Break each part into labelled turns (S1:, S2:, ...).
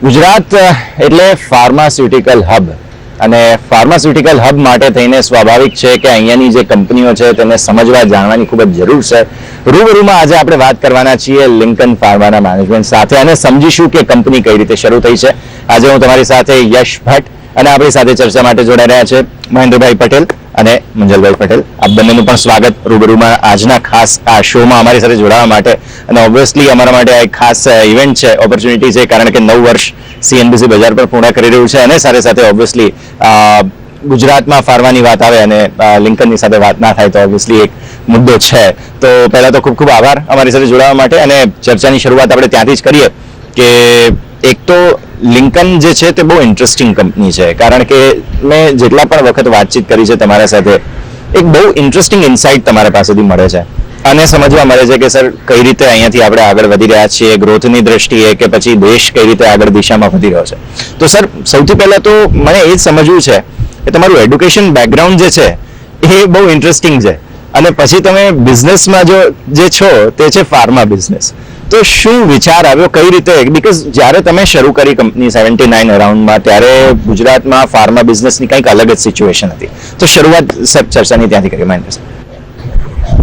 S1: ગુજરાત એટલે pharmaceutical hub અને pharmaceutical hub માટે થઈને સ્વાભાવિક છે કે અહીંયાની જે કંપનીઓ છે તેને સમજવા જાણવાની ખૂબ જ જરૂર છે. રૂબરૂમાં આજે આપણે વાત કરવાના છીએ લિંકન ફાર્માના મેનેજમેન્ટ સાથે અને સમજીશું કે કંપની કઈ રીતે શરૂ થઈ છે. આજે હું તમારી સાથે યશ ભટ્ટ અને આપણી સાથે ચર્ચા માટે જોડાઈ રહ્યા છે મહેન્દ્રભાઈ પટેલ અને મંજલભાઈ પટેલ. આપ બંનેનું પણ સ્વાગત રૂબરૂમાં આજના ખાસ આ શોમાં અમારી સાથે જોડાવા માટે. અને ઓબ્વિયસલી અમારા માટે એક ખાસ ઇવેન્ટ છે, ઓપોર્ચ્યુનિટી છે, કારણ કે 9 વર્ષ CNBC બજાર પર પૂર્ણ કરી રહ્યું છે અને સાથે સાથે ઓબ્વિયસલી ગુજરાતમાં ફાર્માની વાત આવે અને લિંકનની સાથે વાત ના થાય તો ઓબ્વિયસલી એક મુદ્દો છે. તો પહેલા તો ખૂબ ખૂબ આભાર અમારી સાથે જોડાવા માટે અને ચર્ચાની શરૂઆત આપણે ત્યાંથી જ કરીએ કે એક તો લિંકન જે છે તે બહુ ઇન્ટરેસ્ટિંગ કંપની છે, કારણ કે મેં જેટલા પણ વખત વાતચીત કરી છે તમારા સાથે એક બહુ ઇન્ટરેસ્ટિંગ ઇનસાઇટ તમારા પાસેથી મળે છે અને સમજવા મળે છે કે સર કઈ રીતે અહીંયાથી આપણે આગળ વધી રહ્યા છીએ ગ્રોથની દ્રષ્ટિએ કે પછી દેશ કઈ રીતે આગળ દિશામાં વધી રહ્યો છે. તો સર સૌથી પહેલા તો મને એ જ સમજવું છે કે તમારું એડ્યુકેશન બેકગ્રાઉન્ડ જે છે એ બહુ ઇન્ટરેસ્ટિંગ છે અને પછી તમે બિઝનેસમાં જે છો તે છે ફાર્મા બિઝનેસ. તો શું વિચાર આવ્યો, કઈ રીતે? બીકોઝ જ્યારે તમે શરૂ કરી કંપની 79 અરાઉન્ડમાં ત્યારે ગુજરાતમાં ફાર્મા બિઝનેસની કંઈક અલગ જ સિચ્યુએશન હતી. તો શરૂઆત સાહેબ ચર્ચાની ત્યાંથી કરી Mahendra sir.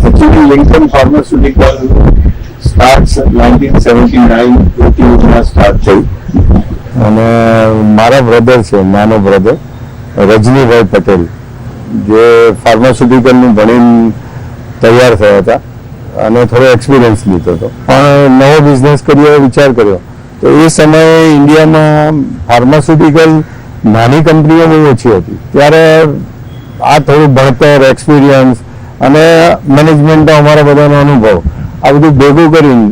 S2: Actually, Lincoln Pharmaceutical starts 1979 માં સ્ટાર્ટ થઈ અને મારા બ્રધર છે, નાનો બ્રધર રજનીભાઈ પટેલ, જે ફાર્માસ્યુટિકલનું ભણીને તૈયાર થયા હતા અને થોડો એક્સપિરિયન્સ લીધો હતો, પણ નવો બિઝનેસ કર્યો વિચાર કર્યો. તો એ સમયે ઇન્ડિયામાં ફાર્માસ્યુટિકલ નાની કંપનીઓ બહુ ઓછી હતી. ત્યારે આ થોડું ભણતર, એક્સપિરિયન્સ અને મેનેજમેન્ટનો અમારા બધાનો અનુભવ આ બધું ભેગું કરીને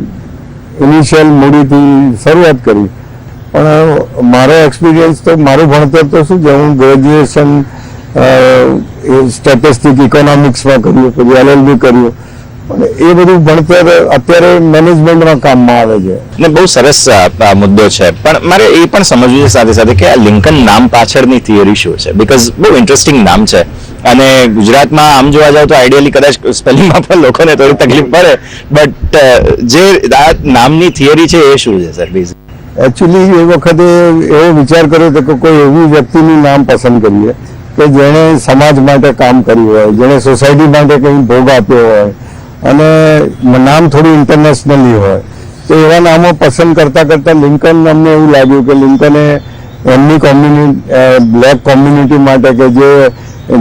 S2: ઇનિશિયલ મૂડીથી શરૂઆત કરી. પણ મારો એક્સપિરિયન્સ તો, મારું ભણતર તો શું છે, હું ગ્રેજ્યુએશન સ્ટેટિસ્ટિક ઇકોનોમિક્સમાં કર્યું, પછી LLB કર્યું, પણ એ બધું ભણતર અત્યારે મેનેજમેન્ટમાં કામમાં આવે છે.
S1: ને બહુ સરસ મુદ્દો છે, પણ મારે એ પણ સમજવું છે સાથે સાથે કે આ લિંકન નામ પાછળની થિયરી શું છે? બીકોઝ બહુ ઇન્ટરેસ્ટિંગ નામ છે અને ગુજરાતમાં આમ જોવા જાવ તો આઈડિયલી કદાચ સ્પેલિંગમાં પણ લોકોને થોડી તકલીફ પડે, બટ જે આ નામની થિયરી છે એ શું છે સર?
S2: એકચ્યુઅલી એ વખતે એવો વિચાર કર્યો હતો કે કોઈ એવી વ્યક્તિનું નામ પસંદ કરીએ કે જેણે સમાજ માટે કામ કર્યું હોય, જેણે સોસાયટી માટે કંઈ ભોગ આપ્યો હોય અને નામ થોડું ઇન્ટરનેશનલી હોય. તો એવા નામો પસંદ કરતાં કરતાં લિંકન અમને એવું લાગ્યું કે લિંકને એમની બ્લેક કોમ્યુનિટી માટે કે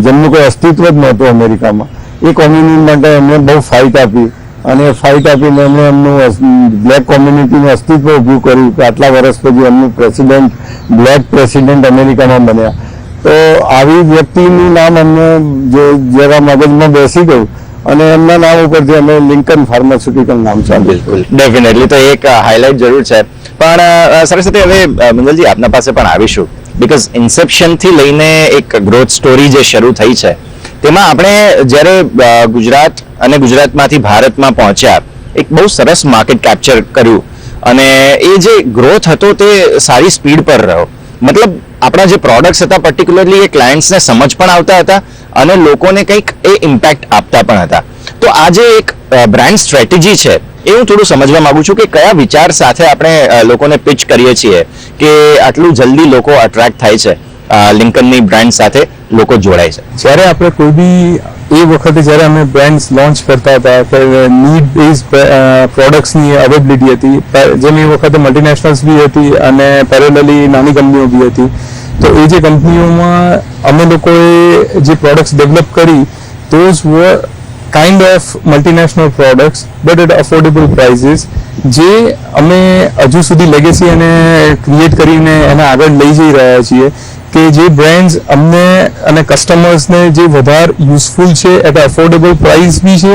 S2: જેમનું કોઈ અસ્તિત્વ જ નહોતું અમેરિકામાં, એ કોમ્યુનિટી માટે એમને બહુ ફાઇટ આપી અને ફાઇટ આપીને એમને એમનું બ્લેક કોમ્યુનિટીનું અસ્તિત્વ ઊભું કર્યું કે આટલા વર્ષ પછી એમનું પ્રેસિડેન્ટ, બ્લેક પ્રેસિડેન્ટ અમેરિકામાં બન્યા. તો આવી વ્યક્તિનું નામ અમને જરા મગજમાં બેસી ગયું અને એમના નામ ઉપરથી અમે લિંકન ફાર્માસ્યુટિકલ નામ છે.
S1: બિલકુલ, ડેફિનેટલી, તો એક હાઇલાઇટ જરૂર છે. પણ સાથે સાથે હવે મંગલજી આપના પાસે પણ આવીશું, બીકોઝ ઇન્સેપ્શન થી લઈને એક ગ્રોથ સ્ટોરી જે શરૂ થઈ છે તેમાં આપણે જ્યારે ગુજરાત અને ગુજરાતમાંથી ભારતમાં પહોંચ્યા એક બહુ સરસ માર્કેટ કેપ્ચર કર્યું અને એ જે ગ્રોથ હતો તે સારી સ્પીડ પર રહ્યો. મતલબ આપણા જે પ્રોડક્ટ્સ હતા પર્ટિક્યુલરલી એ ક્લાયન્ટ્સને સમજ પણ આવતા હતા અને લોકોને કંઈક એ ઇમ્પેક્ટ આપતા પણ હતા. તો આ જે એક બ્રાન્ડ સ્ટ્રેટેજી છે એ હું થોડું સમજવા માંગુ છું કે કયા વિચાર સાથે આપણે લોકોને પિચ કરીએ છીએ કે આટલું જલ્દી લોકો અટ્રેક્ટ થાય છે, લિંકનની બ્રાન્ડ સાથે લોકો જોડાય છે.
S3: જ્યારે આપણે કોઈ બી એ વખતે જ્યારે અમે બ્રાન્ડ્સ લોન્ચ કરતા હતા કે નીડ બેઝ પ્રોડક્ટ્સની અવેલેબિલિટી હતી, જેમ એ વખતે મલ્ટીનેશનલ્સ બી હતી અને પેરેલલી નાની કંપનીઓ બી હતી. તો એ જે કંપનીઓમાં અમે લોકોએ જે પ્રોડક્ટ્સ ડેવલપ કરી, those were kind of multinational products but at affordable prices, જે અમે હજુ સુધી લેગેસી અને ક્રિએટ કરીને એને આગળ લઈ જઈ રહ્યા છીએ કે જે બ્રાન્ડ્સ અમને અને કસ્ટમર્સને જે વધારે યુઝફુલ છે એટ અફોર્ડેબલ પ્રાઇસ બી છે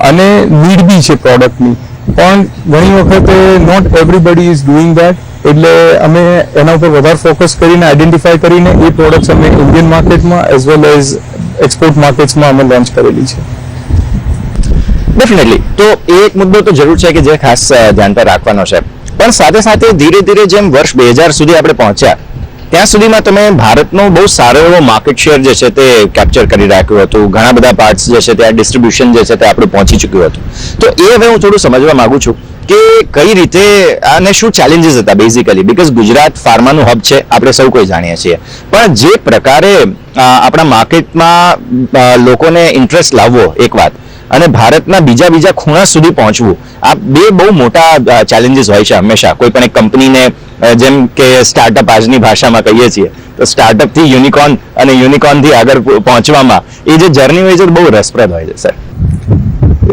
S3: અને નીડ બી છે પ્રોડક્ટની. પણ ઘણી વખતે not everybody is doing that, એટલે અમે એના ઉપર વધારે ફોકસ કરીને આઈડેન્ટિફાઈ કરીને એ પ્રોડક્ટ્સ અમે ઇન્ડિયન માર્કેટમાં એઝ વેલ એઝ એક્સપોર્ટ માર્કેટ્સમાં અમે લોન્ચ કરેલી છે.
S1: ડેફિનેટલી, તો એ એક મુદ્દો તો જરૂર છે કે જે ખાસ ધ્યાન પર રાખવાનો છે. પણ સાથે સાથે ધીરે ધીરે જેમ વર્ષ 2000 સુધી આપણે પહોંચ્યા ત્યાં સુધીમાં તમે ભારતનો બહુ સારો એવો માર્કેટ શેર જે છે તે કેપ્ચર કરી રાખ્યું હતું. ઘણા બધા પાર્ટ્સ જે છે ત્યાં ડિસ્ટ્રીબ્યુશન જે છે તે આપણું પહોંચી ચૂક્યું હતું. તો એ હવે હું થોડું સમજવા માંગુ છું કે કઈ રીતે અને શું ચેલેન્જીસ હતા બેઝિકલી, બીકોઝ ગુજરાત ફાર્માનું હબ છે આપણે સૌ કોઈ જાણીએ છીએ, પણ જે પ્રકારે આપણા માર્કેટમાં લોકોને ઇન્ટરેસ્ટ લાવવો એક વાત, અને ભારતના બીજા ખૂણા સુધી પહોંચવું, આ બે બહુ મોટા ચેલેન્જીસ હોય છે હંમેશા કોઈ પણ એક કંપનીને. જેમ કે સ્ટાર્ટઅપ આજની ભાષામાં કહીએ છીએ તો સ્ટાર્ટઅપ થી યુનિકોર્ન અને યુનિકોર્ન થી આગળ પહોંચવામાં એ જે જર્ની હોય છે બહુ રસપ્રદ હોય છે સર.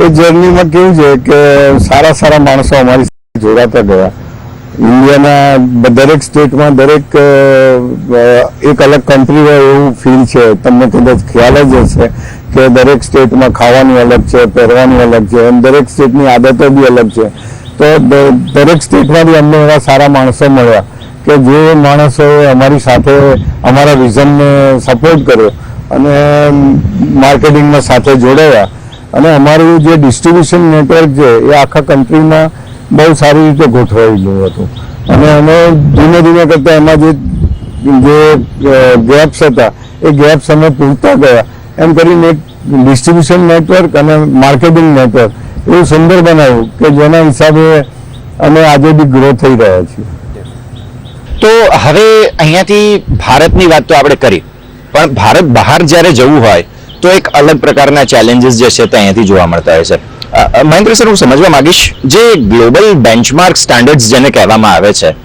S2: એ જર્નીમાં કેવું છે કે સારા માણસો અમારી સાથે જોડાતા ગયા. ઇન્ડિયાના દરેક સ્ટેટમાં દરેક એક અલગ કન્ટ્રી હોય એવું ફીલ છે. તમને કદાચ ખ્યાલ જ હશે કે દરેક સ્ટેટમાં ખાવાનું અલગ છે, પહેરવાનું અલગ છે, એમ દરેક સ્ટેટની આદતો બી અલગ છે. તો દરેક સ્ટેટમાંથી અમને એવા સારા માણસો મળ્યા કે જે માણસોએ અમારી સાથે અમારા વિઝનને સપોર્ટ કર્યો અને માર્કેટિંગમાં સાથે જોડાયા, અને અમારું જે ડિસ્ટ્રીબ્યુશન નેટવર્ક છે એ આખા કન્ટ્રીમાં બહુ સારી રીતે ગોઠવાયેલું હતું. અને અમે ધીમે કરતાં એમાં જે ગેપ્સ હતા એ ગેપ્સ અમે પૂરતા ગયા. એમ કરીને એક ડિસ્ટ્રીબ્યુશન નેટવર્ક અને માર્કેટિંગ નેટવર્ક એવું સુંદર બનાવ્યું કે જેના હિસાબે અમે આજે બી ગ્રો થઈ રહ્યા છીએ.
S1: તો હવે અહીંયાથી ભારતની વાત તો આપણે કરી, પણ ભારત બહાર જ્યારે જવું હોય તો એક અલગ પ્રકારના ચેલેન્જીસ જે છે તે અહીંયાથી જોવા મળતા હોય છે. મહેન્દ્ર સર, હું સમજવા માંગીશ, જે ગ્લોબલ બેન્ચમાર્ક સ્ટાન્ડર્ડ્સ જેને કહેવામાં આવે છે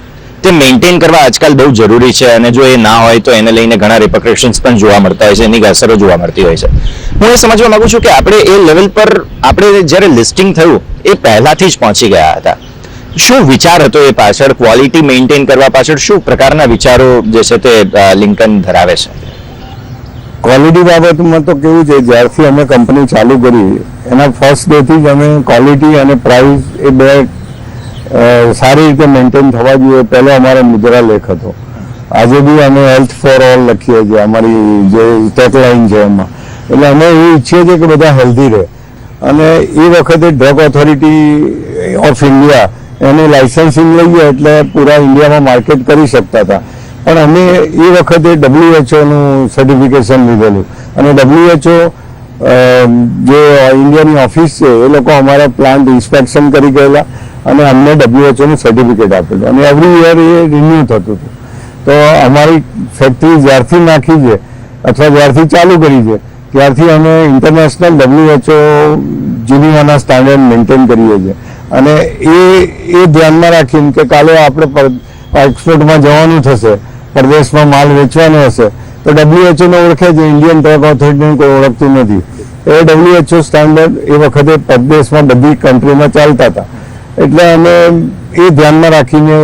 S1: તે મેન્ટેન કરવા આજકાલ બહુ જરૂરી છે, અને જો એ ના હોય તો એને લઈને ઘણા રિપરકશન્સ પણ જોવા મળતા હોય છે, એની અસરો જોવા મળતી હોય છે. હું એ સમજવા માંગુ છું કે આપણે એ લેવલ પર આપણે જ્યારે લિસ્ટિંગ થયું એ પહેલાથી જ પહોંચી ગયા હતા. શું વિચાર હતો એ પાછળ, ક્વોલિટી મેન્ટેન કરવા પાછળ શું પ્રકારના વિચારો જે છે તે લિંકન ધરાવે છે?
S2: ક્વોલિટી બાબતમાં તો કેવું છે, જ્યારથી અમે કંપની ચાલુ કરી એના ફર્સ્ટ ડેથી જ અમે ક્વોલિટી અને પ્રાઇસ એ બે સારી રીતે મેન્ટેન થવા જોઈએ પહેલો અમારો મુદ્રા લેખ હતો. આજે બી અમે હેલ્થ ફોર ઓલ લખીએ છીએ, અમારી જે ટેગલાઇન છે એમાં. એટલે અમે એવું ઈચ્છીએ છીએ કે બધા હેલ્ધી રહે. અને એ વખતે ડ્રગ ઓથોરિટી ઓફ ઇન્ડિયા એનું લાઇસન્સિંગ લઈએ એટલે પૂરા ઇન્ડિયામાં માર્કેટ કરી શકતા હતા. પણ અમે એ વખતે WHO સર્ટિફિકેશન લીધેલું, અને WHO જે ઇન્ડિયાની ઓફિસ છે એ લોકો અમારા પ્લાન્ટ ઇન્સ્પેક્શન કરી ગયેલા અને અમને WHO સર્ટિફિકેટ આપેલું, અને એવરી યર એ રિન્યુ થતું હતું. તો અમારી ફેક્ટરી જ્યારથી નાખી છે અથવા જ્યારથી ચાલુ કરી છે ત્યારથી અમે ઇન્ટરનેશનલ WHO જીનીવાના સ્ટાન્ડર્ડ મેન્ટેન કરીએ છીએ. અને એ ધ્યાનમાં રાખીને કે કાલે આપણે એક્સપોર્ટમાં જવાનું થશે, પરદેશમાં માલ વેચવાનો હશે તો WHO ઓળખે છે, ઇન્ડિયન ડ્રગ ઓથોરિટીને કોઈ ઓળખતું નથી. એ WHO સ્ટાન્ડર્ડ એ વખતે પરદેશમાં બધી કન્ટ્રીમાં ચાલતા હતા. એટલે અમે એ ધ્યાનમાં રાખીને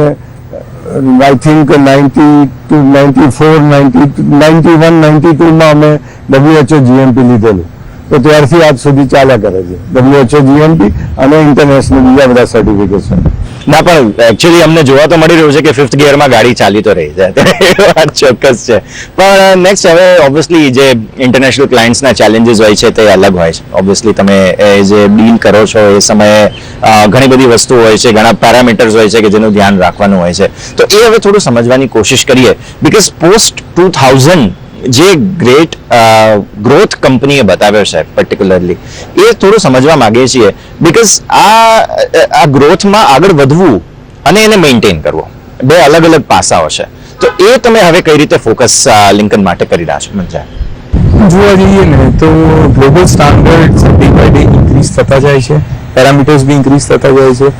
S2: આઈ થિંક 92, 94, 91, 92માં અમે WHO GMP લીધેલું. તો ત્યારથી આજ સુધી ચાલ્યા કરે છે WHO GMP અને ઇન્ટરનેશનલ બીજા બધા સર્ટિફિકેશન.
S1: ના, પણ એકચ્યુઅલી અમને જોવા તો મળી રહ્યું છે કે 5th ગિયરમાં ગાડી ચાલી તો રહી છે, એ વાત ચોક્કસ છે. પણ નેક્સ્ટ હવે ઓબ્વિયસલી જે ઇન્ટરનેશનલ ક્લાયન્ટ્સના ચેલેન્જીસ હોય છે તે અલગ હોય છે. ઓબ્વિયસલી તમે જે ડીલ કરો છો એ સમયે ઘણી બધી વસ્તુ હોય છે, ઘણા પેરામીટર્સ હોય છે કે જેનું ધ્યાન રાખવાનું હોય છે. તો એ હવે થોડું સમજવાની કોશિશ કરીએ, બીકોઝ પોસ્ટ 2000 જે ગ્રેટ ગ્રોથ કંપનીએ બતાવ્યો છે પર્ટિક્યુલરલી, એ થોડું સમજવા માંગીએ છીએ. બીકોઝ આ ગ્રોથમાં આગળ વધવું અને એને મેન્ટેન કરવો બે અલગ અલગ પાસાઓ છે. તો એ તમે હવે કઈ રીતે ફોકસ લિંકન માટે કરી રહ્યા છો? મને
S3: જોવા જઈએ ને તો global standard day by day increase થતા જાય છે, પેરામીટર્સ બી ઇન્ક્રીઝ થતા જાય છે.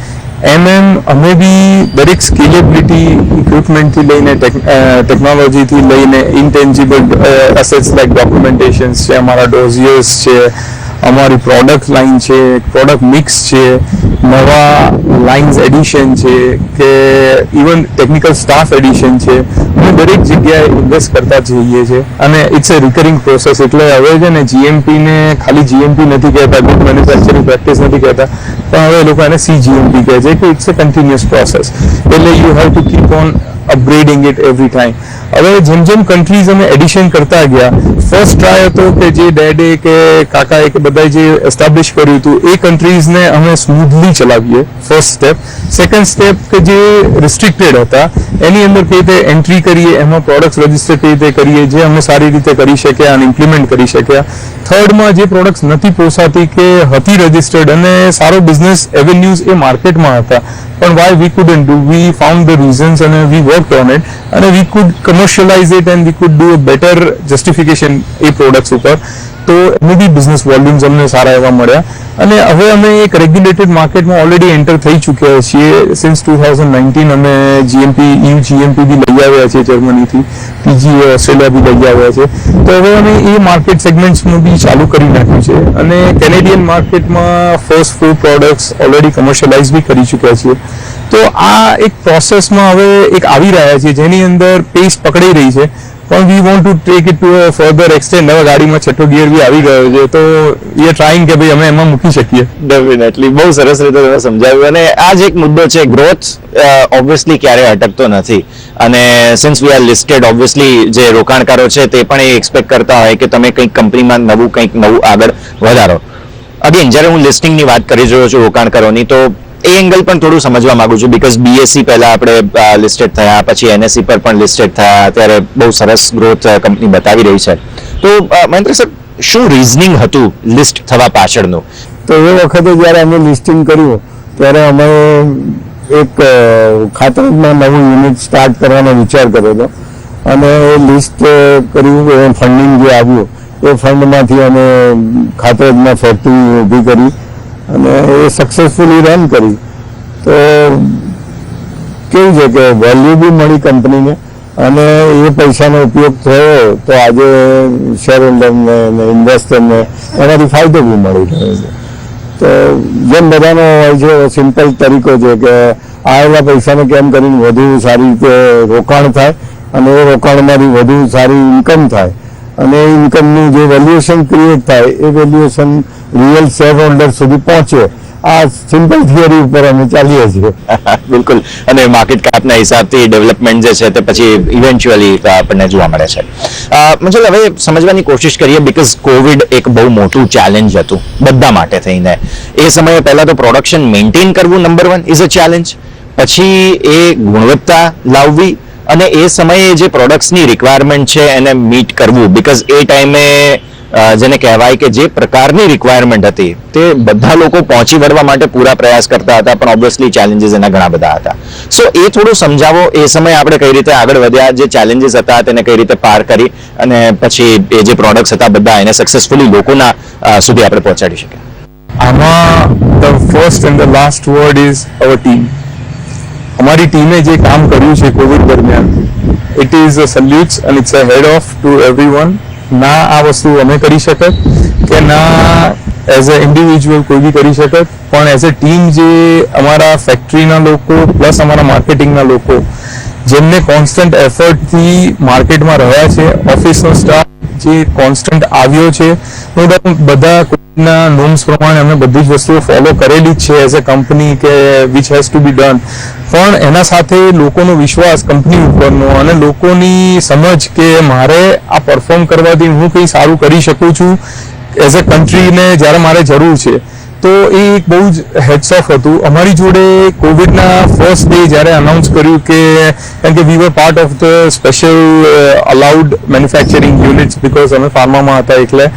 S3: અમે બી દરેક સ્કેલેબિલિટી ઇક્વિપમેન્ટથી લઈને ટેકનોલોજીથી લઈને ઇન્ટેન્જિબલ એસેટ્સ લાઈક ડોક્યુમેન્ટેશન્સ છે, અમારા ડોઝિયર્સ છે, અમારી પ્રોડક્ટ લાઇન છે, પ્રોડક્ટ મિક્સ છે, નવા લાઇન્સ એડિશન છે કે ઇવન ટેકનિકલ સ્ટાફ એડિશન છે, અમે દરેક જગ્યાએ ઇન્વેસ્ટ કરતા જઈએ છીએ. અને ઇટ્સ અ રિકરિંગ પ્રોસેસ. એટલે હવે છે ને GMP-ને ખાલી GMP નથી કહેતા, ગુડ મેન્યુફેક્ચરિંગ પ્રેક્ટિસ નથી કહેતા, પણ હવે એ લોકો એને CGMP કહે છે કે ઇટ્સ અ કન્ટિન્યુઅસ પ્રોસેસ. એટલે you have to keep on upgrading it every time. હવે જેમ જેમ કન્ટ્રીઝ અમે એડિશન કરતા ગયા, ફર્સ્ટ ટ્રાય હતો કે જે ડેડે કે કાકાએ કે બધાએ જે એસ્ટાબ્લિશ કર્યું હતું એ કન્ટ્રીઝને અમે સ્મૂથલી ચલાવીએ, ફર્સ્ટ સ્ટેપ. સેકન્ડ સ્ટેપ કે જે રિસ્ટ્રિક્ટેડ હતા એની અંદર કઈ રીતે એન્ટ્રી કરીએ, એમાં પ્રોડક્ટ્સ રજીસ્ટર કઈ રીતે કરીએ જે અમે સારી રીતે કરી શક્યા અને ઇમ્પ્લિમેન્ટ કરી શક્યા. થર્ડમાં જે પ્રોડક્ટ્સ નથી પોસાતી કે હતી રજીસ્ટર્ડ અને સારો બિઝનેસ એવેન્યુઝ એ માર્કેટમાં હતા, પણ why we couldn't do, we found the reasons અને વી વર્કડ ઓન ઇટ અને we could commercialise it and we could do a better justification એ પ્રોડક્ટ્સ ઉપર. તો એની બી બિઝનેસ વોલ્યુમ્સ અમને સારા એવા મળ્યા અને હવે અમે એક રેગ્યુલેટેડ માર્કેટમાં ઓલરેડી એન્ટર થઈ ચૂક્યા છીએ. સિન્સ 2019 અમે જીએમપી EU જીએમપી બી લઈ આવ્યા છીએ જર્મનીથી, PGA ઓસ્ટ્રેલિયા બી લઈ આવ્યા છે. તો હવે અમે એ માર્કેટ સેગમેન્ટ્સનું બી ચાલુ કરી નાખ્યું છે અને કેનેડિયન માર્કેટમાં ફર્સ્ટ 4 પ્રોડક્ટ્સ ઓલરેડી કમર્શિયલાઇઝ બી કરી ચૂક્યા છીએ. તો આ એક પ્રોસેસમાં હવે એક આવી રહ્યા છે જેની અંદર પેસ પકડી રહી છે, પણ we want to take it to a further extend. હવે ગાડીમાં છઠ્ઠો ગિયર બી આવી ગયો છે તો વી આર ટ્રાઇંગ કે ભાઈ અમે એમાં મૂકી શકીએ.
S1: ડેફિનેટલી, બહુ સરસ રીતે તમે સમજાવ્યું. અને આ જ એક મુદ્દો છે, ગ્રોથ ઓબ્વિયસલી ક્યારેય અટકતો નથી અને since we are listed, obviously જે રોકાણકારો છે તે પણ એ એક્સપેક્ટ કરતા હોય કે તમે કંઈક કંપનીમાં કંઈક નવું આગળ વધારો. અગેન જ્યારે હું લિસ્ટિંગની વાત કરી રહ્યો છું રોકાણકારોની, તો એ એંગલ પણ થોડું સમજવા માંગુ છું, બિકોઝ BSE પહેલા આપણે લિસ્ટેડ થયા, પછી NSE પર પણ લિસ્ટેડ થયા, અત્યારે બહુ સરસ ગ્રોથ કંપની બતાવી રહી છે. તો મહેન્દ્ર સર, શું રીઝનિંગ હતું લિસ્ટ થવા પાછળનું?
S2: તો એ વખતે જ્યારે અમે લિસ્ટિંગ કર્યું ત્યારે અમે એક ખાતરમાં નવું યુનિટ સ્ટાર્ટ કરવાનો વિચાર કર્યો હતો અને એ લિસ્ટ કર્યું, એ ફંડિંગ જે આવ્યું એ ફંડમાંથી અમે ખાતરમાં ફેક્ટરી ઊભી કરી અને એ સક્સેસફુલી રન કરી. તો કેવું છે કે વેલ્યુ બી મળી કંપનીને અને એ પૈસાનો ઉપયોગ થયો તો આજે શેર હોલ્ડરને અને ઇન્વેસ્ટરને એનાથી ફાયદો બી મળી રહ્યો છે. તો જેમ બધાનો હોય છે સિમ્પલ તરીકો છે કે આવેલા પૈસાને કેમ કરીને વધુ સારી રીતે રોકાણ થાય અને એ રોકાણમાંથી વધુ સારી ઇન્કમ થાય અને એ ઇન્કમનું જે વેલ્યુએશન ક્રિએટ થાય એ વેલ્યુએશન રિયલ શેર હોલ્ડર સુધી પહોંચે. આ સિમ્પલ થિયરી ઉપર અમે ચાલીએ છીએ.
S1: બિલકુલ. અને માર્કેટ કેપના હિસાબથી ડેવલપમેન્ટ જે છે તે પછી ઇવેન્ચ્યુઅલી આપણને જોવા મળે છે. મતલબ હવે સમજવાની કોશિશ કરીએ, બીકોઝ કોવિડ એક બહુ મોટું ચેલેન્જ હતું બધા માટે થઈને. એ સમયે પહેલા તો પ્રોડક્શન મેન્ટેન કરવું નંબર 1 ઇઝ અ ચેલેન્જ, પછી એ ગુણવત્તા લાવવી અને એ સમયે જે પ્રોડક્ટ્સની રિક્વાયરમેન્ટ છે એને મીટ કરવું, બીકોઝ એ ટાઈમે જેને કહેવાય કે જે પ્રકારની રિક્વાયરમેન્ટ હતી તે બધા લોકો પહોંચી વળવા માટે પૂરા પ્રયાસ કરતા હતા, પણ ઓબ્વિયસલી ચેલેન્જીસ એના ઘણા બધા હતા. સો એ થોડું સમજાવો, એ સમયે આપણે કઈ રીતે આગળ વધ્યા, જે ચેલેન્જીસ હતા તેને કઈ રીતે પાર કરી અને પછી એ જે પ્રોડક્ટ્સ હતા બધા એને સક્સેસફુલી લોકોના સુધી આપણે પહોંચાડી શક્યા.
S3: આમાં the first and the last word is our team. અમારી ટીમે જે કામ કર્યું છે કોવિડ દરમિયાન, it is a salutes and it's a head of to everyone. ના આ વસ્તુ અમે કરી શકત કે ના એઝ અ ઇન્ડિવિજ્યુઅલ કોઈ બી કરી શકત, પણ એઝ અ ટીમ જે અમારા ફેક્ટરીના લોકો પ્લસ અમારા માર્કેટિંગના લોકો જેમને કોન્સ્ટન્ટ એફર્ટથી માર્કેટમાં રહ્યા છે, ઓફિસનો સ્ટાફ જે કોન્સ્ટન્ટ આવ્યો છે, બધા કોવિડના નોર્મ્સ પ્રમાણે અમે બધી જ વસ્તુઓ ફોલો કરેલી જ છે એઝ અ કંપની કે which has to be done. પણ એના સાથે લોકોનો વિશ્વાસ કંપની ઉપરનો અને લોકોની સમજ કે મારે આ પરફોર્મ કરવાથી હું કંઈ સારું કરી શકું છું એઝ અ કન્ટ્રીને જ્યારે મારે જરૂર છે, તો એ એક બહુ જ હેડ્સ ઓફ હતું. અમારી જોડે કોવિડના ફર્સ્ટ ડે જ્યારે અનાઉન્સ કર્યું કે કારણ કે we were part of the special allowed manufacturing units, because અમે ફાર્મામાં હતા એટલે,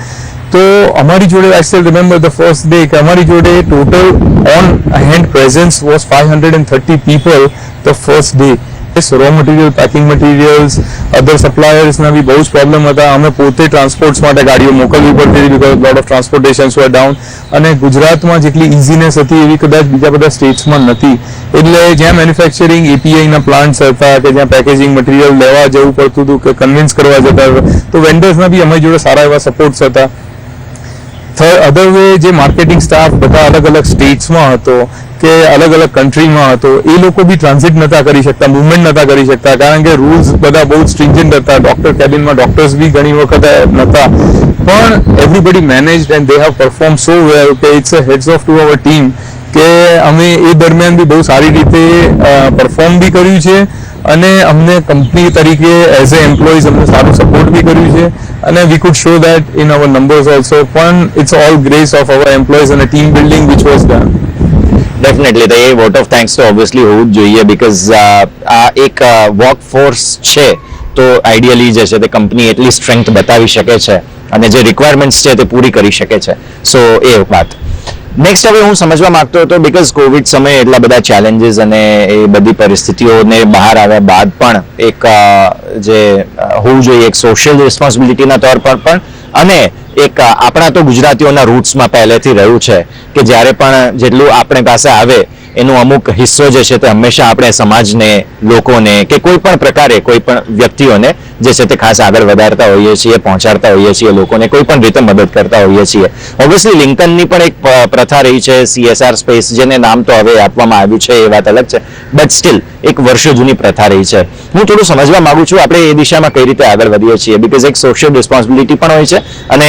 S3: તો અમારી જોડે I still remember the first day કે અમારી જોડે total on hand presence was 530 people the first day. Raw material, packing materials, other સપ્લાયર્સના બી બહુ જ પ્રોબ્લેમ હતા. અમે પોતે ટ્રાન્સપોર્ટ્સ માટે ગાડીઓ મોકલવી પડતી હતી because lot of transportations were down. અને ગુજરાતમાં જેટલી ઇઝીનેસ હતી એવી કદાચ બીજા બધા સ્ટેટ્સમાં નથી. એટલે જ્યાં મેન્યુફેક્ચરિંગ APIના પ્લાન્ટ્સ હતા કે જ્યાં પેકેજિંગ મટીરિયલ લેવા જવું પડતું હતું કે કન્વિન્સ કરવા જતા હતા, તો વેન્ડર્સના બી અમારી જોડે સારા એવા સપોર્ટ્સ હતા. અધર વે જે માર્કેટિંગ સ્ટાફ બધા અલગ અલગ સ્ટેટ્સમાં હતો કે અલગ અલગ કન્ટ્રીમાં હતો, એ લોકો બી ટ્રાન્ઝિટ નતા કરી શકતા, મુવમેન્ટ નતા કરી શકતા કારણ કે રૂલ્સ બધા બહુ સ્ટ્રિંજન્ટ હતા. ડોક્ટર કેબિનમાં ડોક્ટર્સ બી ઘણી વખત નતા, પણ everybody managed and they have perform so well કે it's a heads of to our team કે અમે એ દરમિયાન બી બહુ સારી રીતે પરફોર્મ બી કર્યું છે અને અમને કંપની તરીકે એઝ એ એમ્પ્લોઈઝ અમને સારું સપોર્ટ બી કર્યું છે અને we could show that in our numbers also પણ it's all grace of our employees અને team building which was done.
S1: Definitely તો એ વોટ ઓફ થેન્ક્સ તો ઓબ્વિયસલી હોવું જ જોઈએ, બીકોઝ આ એક વર્કફોર્સ છે તો આઈડિયલી જે છે તે કંપની એટલી સ્ટ્રેન્થ બતાવી શકે છે અને જે રિક્વાયરમેન્ટ્સ છે તે પૂરી કરી શકે છે. સો એ વાત. નેક્સ્ટ હવે હું સમજવા માંગતો હતો, બીકોઝ કોવિડ સમયે એટલા બધા ચેલેન્જીસ અને એ બધી પરિસ્થિતિઓને બહાર આવ્યા બાદ પણ એક જે હોવું જોઈએ એક સોશિયલ રિસ્પોન્સિબિલિટીના તौर પર પણ અને એક આપણા તો ગુજરાતીઓના રૂટ્સમાં પહેલેથી રહ્યું છે કે જ્યારે પણ જેટલું આપણે પાસે આવે એનો અમુક હિસ્સો જે છે તે હંમેશા આપણે સમાજને, લોકોને કે કોઈ પણ પ્રકારે કોઈ પણ વ્યક્તિઓને જે છે તે ખાસ આગળ વધારતા હોઈએ છીએ, પહોંચાડતા હોઈએ છીએ, લોકોને કોઈ પણ રીતે મદદ કરતા હોઈએ છીએ. ઓબ્વિયસલી લિંકનની પણ એક પ્રથા રહી છે, CSR સ્પેસ, જેને નામ તો હવે આપવામાં આવ્યું છે એ વાત અલગ છે, બટ સ્ટીલ એક વર્ષો જૂની પ્રથા રહી છે. હું થોડું સમજવા માંગુ છું આપણે એ દિશામાં કઈ રીતે આગળ વધીએ છીએ, બીકોઝ એક સોશિયલ રિસ્પોન્સિબિલિટી પણ હોય છે અને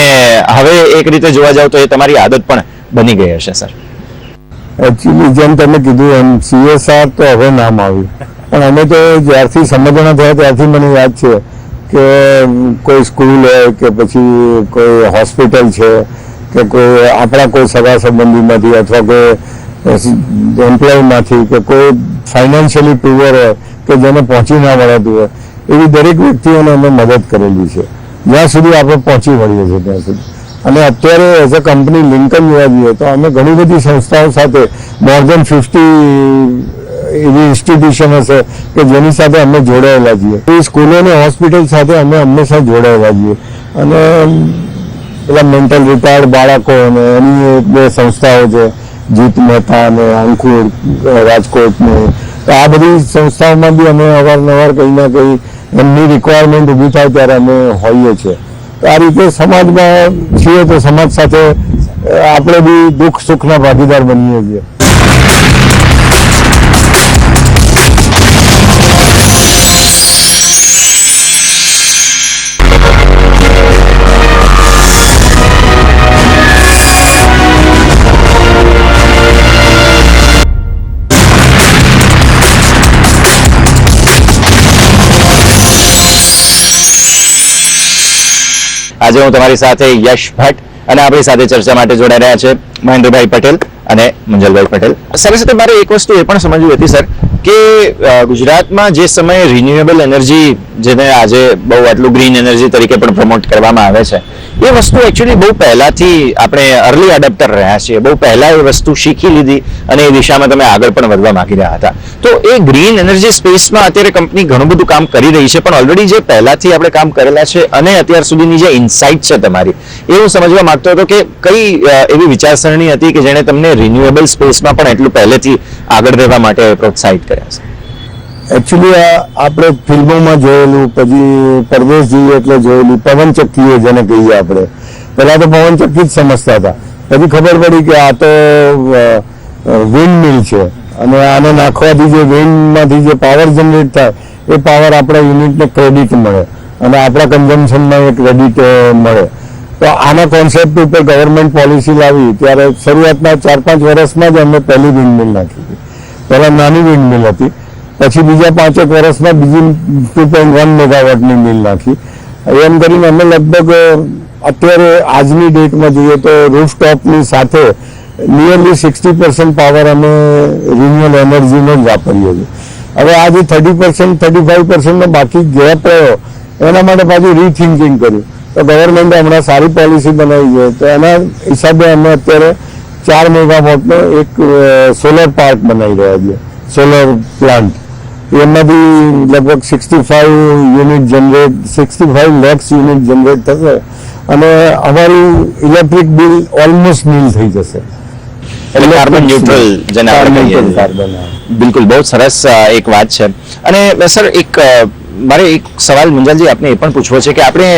S1: હવે એક રીતે જોવા જાવ તો એ તમારી આદત પણ બની ગઈ હશે સર.
S2: એકચ્યુઅલી જેમ તમે કીધું એમ CSR તો હવે નામ આવ્યું, પણ અમે તો જ્યારથી સમજણા થયા ત્યારથી મને યાદ છે કે કોઈ સ્કૂલ હોય કે પછી કોઈ હોસ્પિટલ છે કે કોઈ આપણા કોઈ સગા સંબંધીમાંથી અથવા કોઈ એમ્પ્લોયમાંથી કે કોઈ ફાઇનાન્શિયલી પુઅર હોય કે જેને પહોંચી ના વળાતું હોય એવી દરેક વ્યક્તિઓને અમે મદદ કરેલી છે જ્યાં સુધી આપણે પહોંચી વળીએ છીએ ત્યાં સુધી. અને અત્યારે એઝ અ કંપની લિંકન જોવા જઈએ તો અમે ઘણી બધી સંસ્થાઓ સાથે મોર દેન 50 એવી ઇન્સ્ટિટ્યુશનો છે કે જેની સાથે અમે જોડાયેલા છીએ. એ સ્કૂલો અને હોસ્પિટલ સાથે અમે હંમેશા જોડાયેલા છીએ અને પેલા મેન્ટલ રિટાયર્ડ બાળકો અને એની એક બે સંસ્થાઓ છે, જીત મહેતા અને અંકુર રાજકોટની, તો આ બધી સંસ્થાઓમાં બી અમે અવારનવાર કંઈ ના કંઈ એમની રિક્વાયરમેન્ટ ઊભી થાય ત્યારે અમે હોઈએ છીએ. આ રીતે સમાજમાં છીએ તો સમાજ સાથે આપણે બી દુઃખ સુખના ભાગીદાર બનીએ છીએ.
S1: આજે હું તમારી સાથે યશ ભટ્ટ અને આપણી સાથે ચર્ચા માટે જોડાઈ રહ્યા છે મહેન્દ્રભાઈ પટેલ અને મુંજલભાઈ પટેલ. સાથે સાથે મારે એક વસ્તુ એ પણ સમજવી હતી સર કે ગુજરાતમાં જે સમયે રિન્યુએબલ એનર્જી જેને આજે બહુ આટલું ગ્રીન એનર્જી તરીકે પણ પ્રમોટ કરવામાં આવે છે એ વસ્તુ એકચ્યુઅલી બહુ પહેલાથી આપણે અર્લી એડપ્ટર રહ્યા છીએ, બહુ પહેલા એ વસ્તુ શીખી લીધી અને એ દિશામાં તમે આગળ પણ વધવા માંગી રહ્યા હતા. તો એ ગ્રીન એનર્જી સ્પેસમાં અત્યારે કંપની ઘણું બધું કામ કરી રહી છે, પણ ઓલરેડી જે પહેલાથી આપણે કામ કરેલા છે અને અત્યાર સુધીની જે ઇન્સાઇટ છે તમારી એ હું સમજવા માંગતો હતો કે કઈ એવી વિચારસરણી હતી કે જેણે તમને રિન્યુએબલ સ્પેસમાં પણ એટલું પહેલેથી આગળ રહેવા માટે પ્રોત્સાહિત કર્યા છે?
S2: એકચ્યુઅલી આપણે ફિલ્મોમાં જોયેલું, પછી પરદેશ જઈએ એટલે જોયેલું પવનચક્કીઓ જેને કહીએ આપણે, પહેલા તો પવનચક્કી જ સમજતા હતા, પછી ખબર પડી કે આ તો વિન્ડ મિલ છે અને આને નાખવાથી જે વિન્ડમાંથી જે પાવર જનરેટ થાય એ પાવર આપણા યુનિટને ક્રેડિટ મળે અને આપણા કન્ઝમ્પશનમાં એ ક્રેડિટ મળે. તો આના કોન્સેપ્ટ ઉપર ગવર્મેન્ટ પોલિસી લાવી ત્યારે શરૂઆતના 4-5 વર્ષમાં જ અમે પહેલી વિન્ડ મિલ નાખી હતી. પહેલાં નાની વિન્ડ મિલ હતી, પછી બીજા 5-1 વર્ષમાં બીજી 2.1 મેગાવોટની મિલ નાખી. એમ કરીને અમે લગભગ અત્યારે આજની ડેટમાં જોઈએ તો રૂફટોપની સાથે નિયરલી 60% પાવર અમે રિન્યુએબલ એનર્જીનો જ વાપરીએ છીએ. હવે આ જે 30% 35% બાકી ગેપ રહ્યો એના માટે પાછું રીથિંકિંગ કર્યું તો ગવર્મેન્ટે હમણાં સારી પોલિસી બનાવી છે, તો એના હિસાબે અમે અત્યારે 4 મેગાવોટનો એક સોલર પાર્ક બનાવી રહ્યા છીએ, સોલર પ્લાન્ટ. એમાંથી લગભગ 65 lakhs યુનિટ જનરેટ થશે અને અમારું ઇલેક્ટ્રિક બિલ ઓલમોસ્ટ નીલ થઈ જશે.
S1: એટલે કાર્બન ન્યુટ્રલ જેને આપણે કહીએ છીએ. બિલકુલ, બહુ સરસ એક વાત છે. અને સર મારે એક સવાલ મુંજાલજી આપને એ પણ પૂછવો છે કે આપણે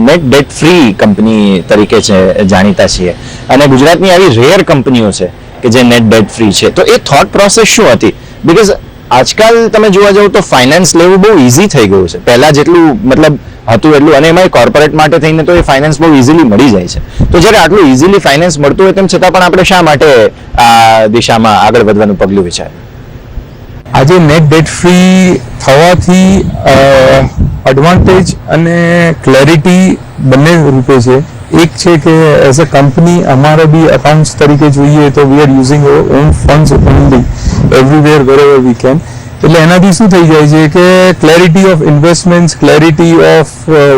S1: નેટ ડેટ ફ્રી કંપની તરીકે છે જાણીતા છીએ અને ગુજરાતની આવી રેર કંપનીઓ છે કે જે નેટ ડેટ ફ્રી છે, તો એ થોટ પ્રોસેસ શું હતી? બીકોઝ આજકાલ તમે જોવા જાવ તો ફાઇનાન્સ લેવું બહુ ઇઝી થઈ ગયું છે, પહેલા જેટલું મતલબ હતું એટલું, અને એમાં કોર્પોરેટ માટે થઈને તો એ ફાઇનાન્સ બહુ ઇઝીલી મળી જાય છે. તો જ્યારે આટલું ઇઝીલી ફાઇનાન્સ મળતું હોય તેમ છતાં પણ આપણે શા માટે આ દિશામાં આગળ વધવાનું પગલું વિચાર્યું?
S3: આજે નેટ ડેટ ફ્રી થવાથી એડવાન્ટેજ અને ક્લેરિટી બંને રૂપે છે. એક છે કે એઝ અ કંપની અમારે બી અકાઉન્ટ્સ તરીકે જોઈએ તો we are using hour on funds only everywhere વેરેવર we can. એટલે એનાથી શું થઈ જાય છે કે clarity of investments, clarity of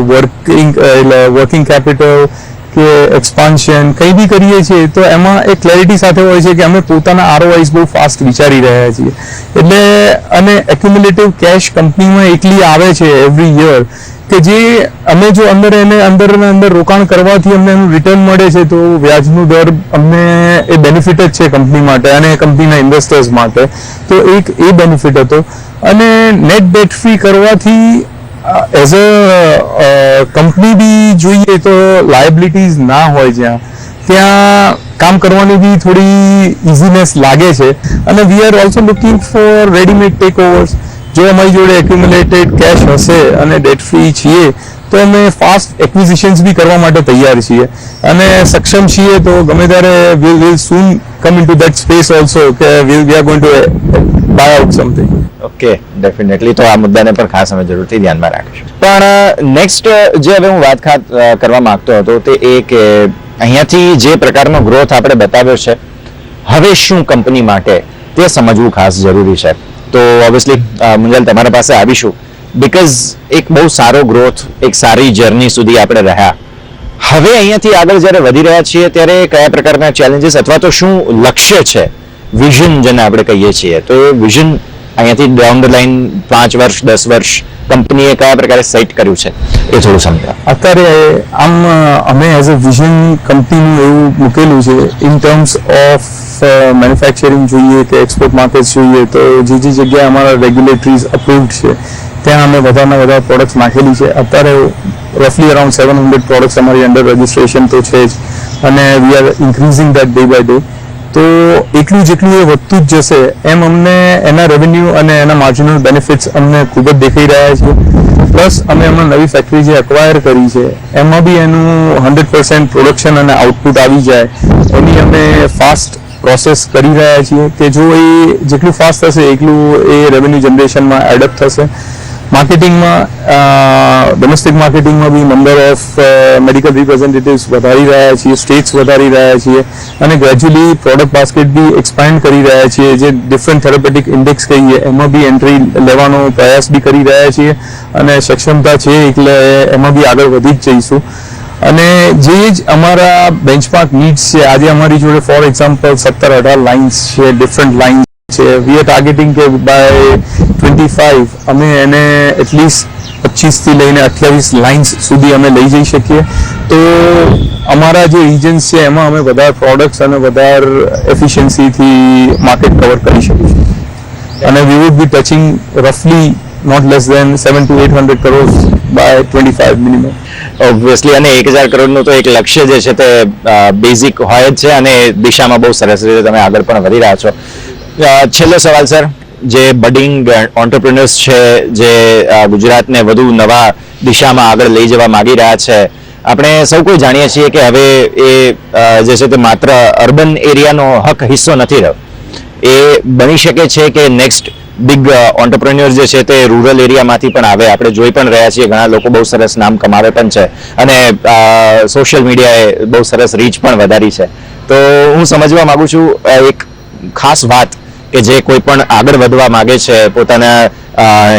S3: working capital કે એક્સપાન્શન કંઈ બી કરીએ છીએ તો એમાં એક ક્લેરિટી સાથે હોય છે કે અમે પોતાના ROIs બહુ ફાસ્ટ વિચારી રહ્યા છીએ. એટલે અને એક્યુમ્યુલેટિવ કેશ કંપનીમાં એટલી આવે છે એવરી યર કે જે અમે જો અંદર રોકાણ કરવાથી અમને એનું રિટર્ન મળે છે તો વ્યાજનું દર અમને એ બેનિફિટ જ છે કંપની માટે અને કંપનીના ઇન્વેસ્ટર્સ માટે. તો એક એ બેનિફિટ હતો. અને નેટ ડેટ ફ્રી કરવાથી એઝ અ કંપની બી જોઈએ તો લાયબિલિટીઝ ના હોય ત્યાં કામ કરવાની બી થોડી ઇઝીનેસ લાગે છે. અને we are also looking for readymade takeovers. જો અમારી જોડે એક્યુમ્યુલેટેડ કેશ હશે અને ડેટ ફ્રી છીએ તો અમે ફાસ્ટ એક્વિઝિશન્સ બી કરવા માટે તૈયાર છીએ અને સક્ષમ છીએ. તો ગમે ત્યારે will soon come into that space also કે we are going to buy out something.
S1: Okay, definitely. તો આ મુદ્દાને પણ ખાસ અમે જરૂરથી ધ્યાનમાં રાખીશું. પણ નેક્સ્ટ જે હવે હું વાત કરવા માંગતો હતો તે એ કે અહીંયાથી જે પ્રકારનો ગ્રોથ આપણે બતાવ્યો છે, હવે શું કંપની માટે તે સમજવું ખાસ જરૂરી છે. તો ઓબ્વિયસલી મુંજલ તમારા પાસે આવીશું બીકોઝ એક બહુ સારો ગ્રોથ, એક સારી જર્ની સુધી આપણે રહ્યા. હવે અહીંયાથી આગળ જ્યારે વધી રહ્યા છીએ ત્યારે કયા પ્રકારના ચેલેન્જીસ અથવા તો શું લક્ષ્ય છે, વિઝન જેને આપણે કહીએ છીએ, તો એ વિઝન અહીંયાથી ડાઉન ધ લાઈન 5 વર્ષ 10 વર્ષ કંપનીએ કયા પ્રકારે સેટ કર્યું છે એ થોડું સમજાવો.
S3: અત્યારે આમ અમે એઝ અ વિઝન કંપનીનું એવું મૂકેલું છે ઇન ટર્મ્સ ઓફ મેન્યુફેક્ચરિંગ જોઈએ કે એક્સપોર્ટ માર્કેટ જોઈએ તો જે જગ્યાએ અમારા રેગ્યુલેટરીઝ અપ્રુવ્ડ છે ત્યાં અમે વધારેમાં વધારે પ્રોડક્ટ્સ નાખેલી છે. અત્યારે રફલી અરાઉન્ડ 700 પ્રોડક્ટ્સ અમારી અંડર રજિસ્ટ્રેશન તો છે જ અને we are increasing that day by day. તો એટલું જેટલું એ વધતું જ જશે એમ અમને એના રેવન્યુ અને એના માર્જિનલ બેનિફિટ્સ અમને ખૂબ જ દેખાઈ રહ્યા છે. પ્લસ અમે હમણાં નવી ફેક્ટરી જે અક્વાયર કરી છે એમાં બી એનું 100% પ્રોડક્શન અને આઉટપુટ આવી જાય એની અમે ફાસ્ટ પ્રોસેસ કરી રહ્યા છીએ કે જો એ જેટલું ફાસ્ટ થશે એટલું એ રેવન્યુ જનરેશનમાં એડઅપ થશે. માર્કેટિંગમાં ડોમેસ્ટિક માર્કેટિંગમાં બી નંબર ઓફ મેડિકલ રિપ્રેઝેન્ટેટિવ્સ વધારી રહ્યા છીએ, સ્ટેટ્સ વધારી રહ્યા છીએ અને ગ્રેજ્યુઅલી પ્રોડક્ટ બાસ્કેટ બી એક્સપાન્ડ કરી રહ્યા છીએ. જે ડિફરન્ટ થેરાપેટિક ઇન્ડેક્સ કહીએ એમાં બી એન્ટ્રી લેવાનો પ્રયાસ બી કરી રહ્યા છીએ અને સક્ષમતા છે એટલે એમાં બી આગળ વધી જ જઈશું. અને જે જ અમારા બેન્ચમાર્ક નીડ્સ છે, આજે અમારી જોડે ફોર એક્ઝામ્પલ 17-18 લાઇન્સ છે, ડિફરન્ટ લાઇન્સ છે. વી આર ટાર્ગેટિંગ કે બાય 25 અમે એને એટલીસ્ટ 25 થી લઈને 28 લાઇન્સ સુધી અમે લઈ જઈ શકીએ. તો અમારા જે રિજન્સ છે એમાં અમે વધારે પ્રોડક્ટ્સ અને વધારે એફિશિયન્સીથી માર્કેટ કવર કરી શકીશું અને વી વુડ બી ટચિંગ રફલી not less than 700 to 800 crores by 25 minimum.
S1: Obviously. અને 1000 કરોડનું તો એક લક્ષ્ય જે છે તે બેઝિક હોય જ છે અને દિશામાં બહુ સરસ રીતે તમે આગળ પણ વધી રહ્યા છો. છેલ્લો સવાલ સર, જે બડિંગ ઓન્ટરપ્રિન્યોર્સ છે જે ગુજરાતને વધુ નવા દિશામાં આગળ લઈ જવા માંગી રહ્યા છે, આપણે સૌ કોઈ જાણીએ છીએ કે હવે એ જે છે તે માત્ર અર્બન એરિયાનો હક હિસ્સો નથી રહ્યો. એ બની શકે છે કે નેક્સ્ટ બિગ ઓન્ટરપ્રેન્યોર જે છે તે રૂરલ એરિયામાંથી પણ આવે. આપણે જોઈ પણ રહ્યા છીએ ઘણા લોકો બહુ સરસ નામ કમાવે પણ છે અને સોશિયલ મીડિયાએ બહુ સરસ રીચ પણ વધારી છે. તો હું સમજવા માંગુ છું એક ખાસ વાત કે જે કોઈ પણ આગળ વધવા માંગે છે, પોતાના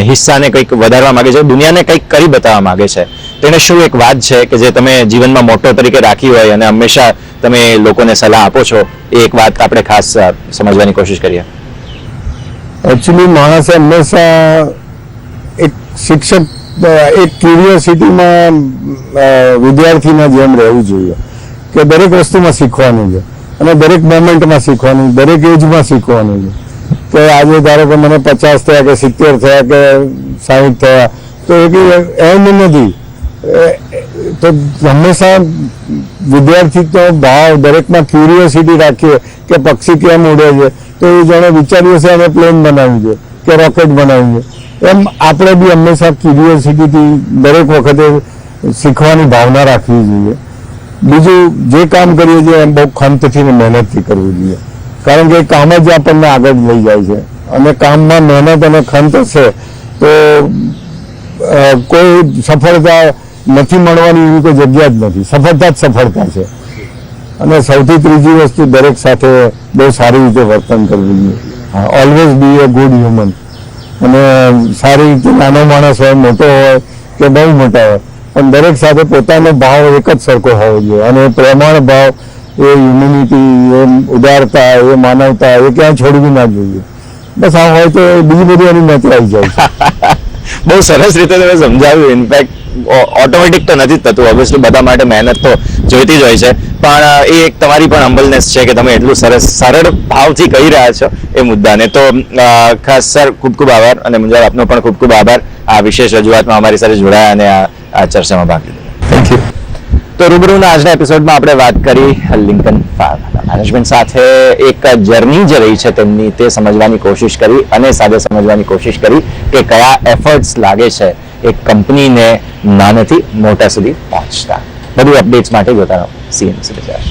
S1: હિસ્સાને કંઈક વધારવા માંગે છે, દુનિયાને કંઈક કરી બતાવવા માંગે છે, તેને શું એક વાત છે કે જે તમે જીવનમાં મોટો તરીકે રાખી હોય અને હંમેશા તમે લોકોને સલાહ આપો છો, એ એક વાત આપણે ખાસ સમજવાની કોશિશ કરીએ.
S2: એકચ્યુઅલી માણસે હંમેશા એક શિક્ષક એક ક્યુરિયોસિટીમાં વિદ્યાર્થીના જેમ રહેવું જોઈએ કે દરેક વસ્તુમાં શીખવાનું છે અને દરેક મોમેન્ટમાં શીખવાનું, દરેક એજમાં શીખવાનું છે. કે આજે ધારો કે મને 50 થયા કે 70 થયા કે 60 થયા તો એટલી એમ નથી. તો હંમેશા વિદ્યાર્થીનો ભાવ દરેકમાં ક્યુરિયોસિટી રાખીએ કે પક્ષી કેમ ઉડે છે તો એ જાણે વિચાર્યું છે અમે પ્લેન બનાવ્યું છે કે રોકેટ બનાવ્યું છે. એમ આપણે બી હંમેશા ક્યુરિયોસિટીથી દરેક વખતે શીખવાની ભાવના રાખવી જોઈએ. બીજું જે કામ કરીએ છીએ એમ બહુ ખંતથી ને મહેનતથી કરવું જોઈએ કારણ કે એ કામ જ આપણને આગળ લઈ જાય છે અને કામમાં મહેનત અને ખંત હશે તો કોઈ સફળતા નથી મળવાની એવી કોઈ જગ્યા જ નથી. સફળતા જ સફળતા છે. અને સૌથી ત્રીજી વસ્તુ, દરેક સાથે બહુ સારી રીતે વર્તન કરવું જોઈએ. Always be A good human. અને સારી રીતે નાનો માણસ હોય, મોટો હોય કે બહુ મોટા હોય, પણ દરેક સાથે પોતાનો ભાવ એક જ સરખો હોવો જોઈએ. અને પ્રેમાળ ભાવ, એ હ્યુમેનિટી, એ ઉદારતા, એ માનવતા, એ ક્યાંય છોડવી ના જોઈએ. બસ આ હોય તો બીજી બધી એની મેચ આવી જાય છે.
S1: બહુ સરસ રીતે તમે સમજાવ્યું. ઇનફેક્ટ ઓટોમેટિક તો નથી જ થતું, ઓબ્વિયસલી બધા માટે મહેનત તો જોઈતી જ હોય છે, પણ એ એક તમારી પણ હમ્બલનેસ છે કે તમે એટલું સરળ ભાવથી કહી રહ્યા છો એ મુદ્દાને. તો ખાસ સર ખૂબ ખૂબ આભાર, અને મુંજાર આપનો પણ ખૂબ ખૂબ આભાર આ વિશેષ રજૂઆતમાં અમારી સાથે જોડાયા અને આ ચર્ચામાં ભાગ લીધો.
S3: Thank you.
S1: તો રૂબરૂના આજના એપિસોડમાં આપણે વાત કરી લિંકન ફાર્મા મેનેજમેન્ટ સાથે. એક જર્ની જે રહી છે તેમની, તે સમજવાની કોશિશ કરી અને સાથે સમજવાની કોશિશ કરી કે કયા એફર્ટ્સ લાગે છે એક કંપનીને નાનેથી મોટા સુધી પહોંચતા. બધું અપડેટ્સ માટે જોતા રહો CNC બજાર.